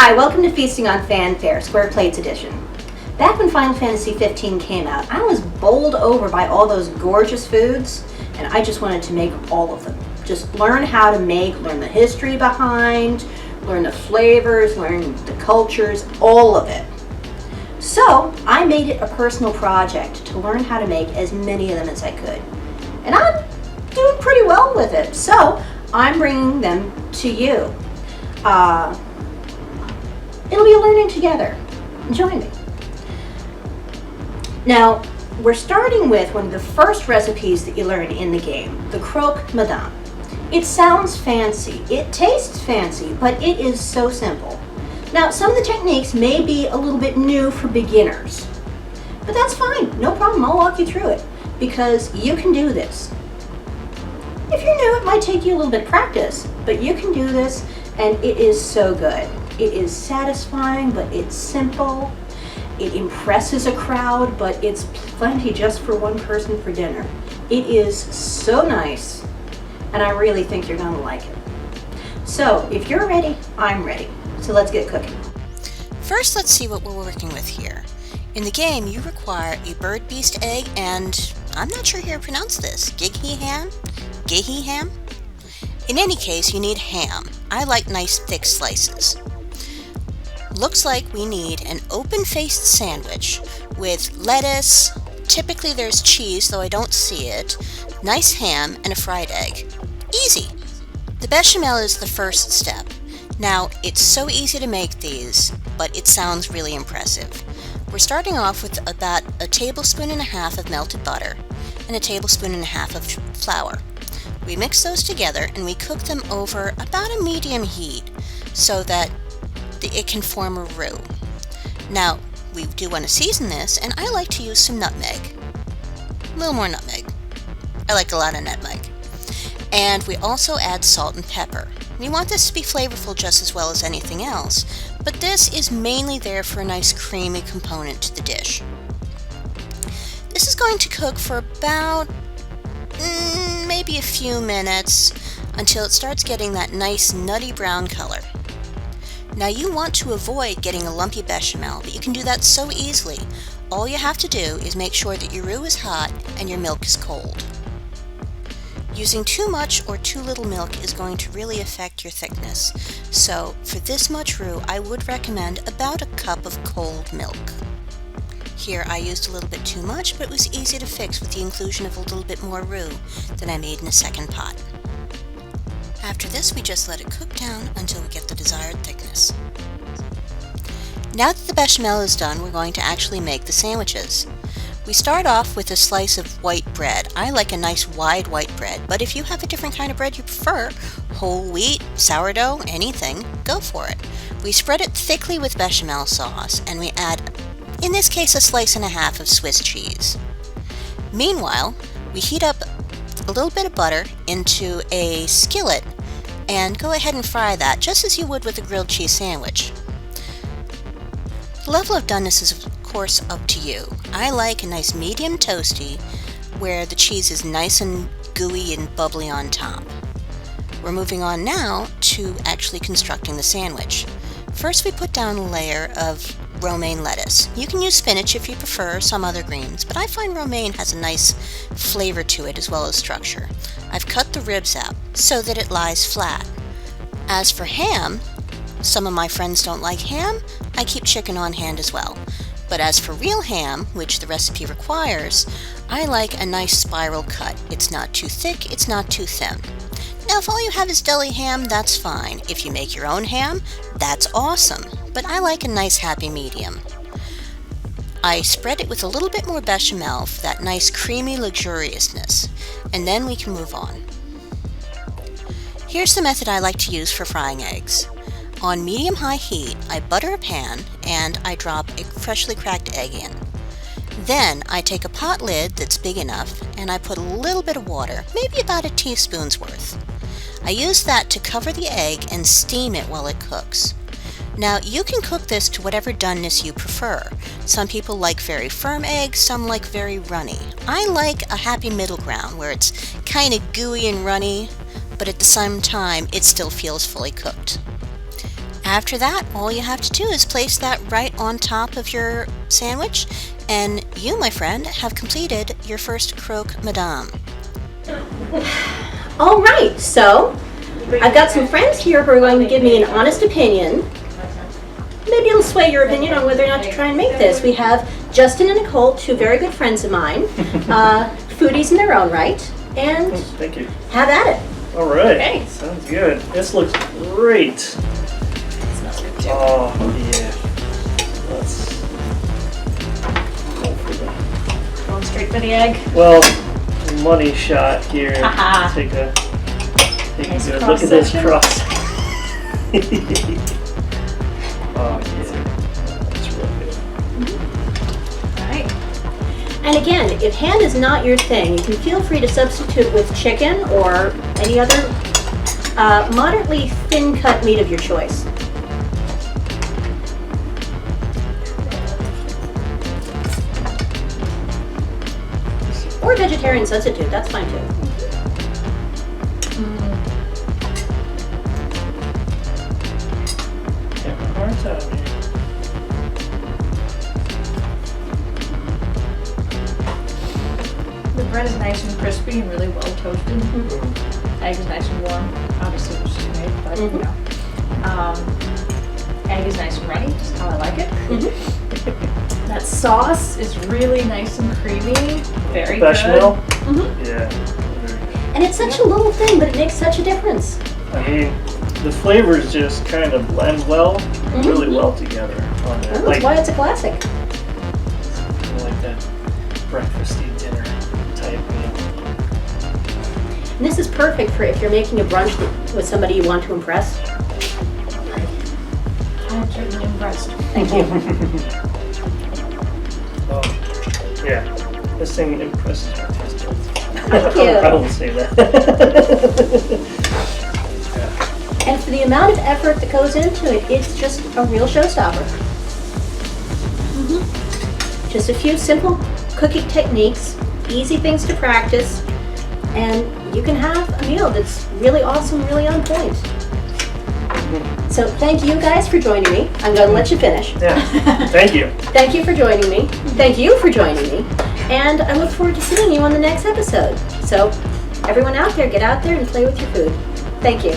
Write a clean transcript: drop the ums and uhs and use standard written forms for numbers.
Hi, welcome to Feasting on Fanfare, Square Plates Edition. Back when Final Fantasy 15 came out, I was bowled over by all those gorgeous foods, and I just wanted to make all of them. Just learn how to make, learn the history behind, learn the flavors, learn the cultures, all of it. So I made it a personal project to learn how to make as many of them as I could. And I'm doing pretty well with it, so I'm bringing them to you. It'll be a learning together. Join me. Now, we're starting with one of the first recipes that you learn in the game, the Croque Madame. It sounds fancy, it tastes fancy, but it is so simple. Now, some of the techniques may be a little bit new for beginners, but that's fine, no problem, I'll walk you through it, because you can do this. If you're new, it might take you a little bit of practice, but you can do this, and it is so good. It is satisfying, but it's simple. It impresses a crowd, but it's plenty just for one person for dinner. It is so nice, and I really think you're gonna like it. So if you're ready, I'm ready. So let's get cooking. First, let's see what we're working with here. In the game, you require a Birdbeast egg and, I'm not sure how to pronounce this, Gighee ham? Gighee ham? In any case, you need ham. I like nice thick slices. Looks like we need an open-faced sandwich with lettuce, typically there's cheese, though I don't see it, nice ham, and a fried egg. Easy! The bechamel is the first step. Now, it's so easy to make these, but it sounds really impressive. We're starting off with about a tablespoon and a half of melted butter and a tablespoon and a half of flour. We mix those together and we cook them over about a medium heat so that it can form a roux. Now, we do want to season this, and I like to use some nutmeg. A little more nutmeg. I like a lot of nutmeg. And we also add salt and pepper. We want this to be flavorful just as well as anything else, but this is mainly there for a nice creamy component to the dish. This is going to cook for about maybe a few minutes until it starts getting that nice nutty brown color. Now you want to avoid getting a lumpy bechamel, but you can do that so easily. All you have to do is make sure that your roux is hot and your milk is cold. Using too much or too little milk is going to really affect your thickness. So for this much roux, I would recommend about a cup of cold milk. Here I used a little bit too much, but it was easy to fix with the inclusion of a little bit more roux that I made in a second pot. After this, we just let it cook down until we get the desired thickness. Now that the bechamel is done, we're going to actually make the sandwiches. We start off with a slice of white bread. I like a nice wide white bread, but if you have a different kind of bread you prefer, whole wheat, sourdough, anything, go for it. We spread it thickly with bechamel sauce, and we add, in this case, a slice and a half of Swiss cheese. Meanwhile, we heat up a little bit of butter into a skillet and go ahead and fry that just as you would with a grilled cheese sandwich. The level of doneness is of course up to you. I like a nice medium toasty where the cheese is nice and gooey and bubbly on top. We're moving on now to actually constructing the sandwich. First we put down a layer of romaine lettuce. You can use spinach if you prefer, some other greens, but I find romaine has a nice flavor to it as well as structure. I've cut the ribs out so that it lies flat. As for ham, some of my friends don't like ham, I keep chicken on hand as well. But as for real ham, which the recipe requires, I like a nice spiral cut. It's not too thick, it's not too thin. Now if all you have is deli ham, that's fine. If you make your own ham, that's awesome. But I like a nice happy medium. I spread it with a little bit more bechamel for that nice creamy luxuriousness, and then we can move on. Here's the method I like to use for frying eggs. On medium-high heat, I butter a pan and I drop a freshly cracked egg in. Then I take a pot lid that's big enough and I put a little bit of water, maybe about a teaspoon's worth. I use that to cover the egg and steam it while it cooks. Now you can cook this to whatever doneness you prefer. Some people like very firm eggs, some like very runny. I like a happy middle ground where it's kind of gooey and runny, but at the same time it still feels fully cooked. After that, all you have to do is place that right on top of your sandwich, and you, my friend, have completed your first croque madame. All right, so I've got some friends here who are going to give me an honest opinion. Maybe it'll sway your opinion on whether or not to try and make this. We have Justin and Nicole, two very good friends of mine, foodies in their own right, and Thank you. have at it. All right. Okay. Sounds good. This looks great. Smells good too. Oh, yeah. Let's go for the, Going straight for the egg. well, money shot here. Haha. Take a Nice good cross look at this section. cross. Oh, yeah. That's really good. All right. And again, if ham is not your thing, you can feel free to substitute with chicken or any other moderately thin-cut meat of your choice. Or vegetarian substitute, that's fine too. Yeah, hard time here. The bread is nice and crispy and really well toasted. Egg is nice and warm. Obviously, it was just made, but you know. Egg is nice and runny, just how I like it. That sauce is really nice and creamy. Very Bechamel? Mhm. Yeah. And it's such a little thing, but it makes such a difference. I mean, the flavors just kind of blend well, really well together on that. That's why it's a classic. Like that breakfasty dinner type meal. And this is perfect for if you're making a brunch with somebody you want to impress. I'm certainly impressed. Thank you. Oh, yeah. This thing impresses my taste buds. Thank you. I will say that. And for the amount of effort that goes into it, it's just a real showstopper. Just a few simple cooking techniques, easy things to practice, and you can have a meal that's really awesome, really on point. So thank you guys for joining me. I'm going to let you finish. Yeah. Thank you. Thank you for joining me. Thank you for joining me. And I look forward to seeing you on the next episode. So everyone out there, get out there and play with your food. Thank you.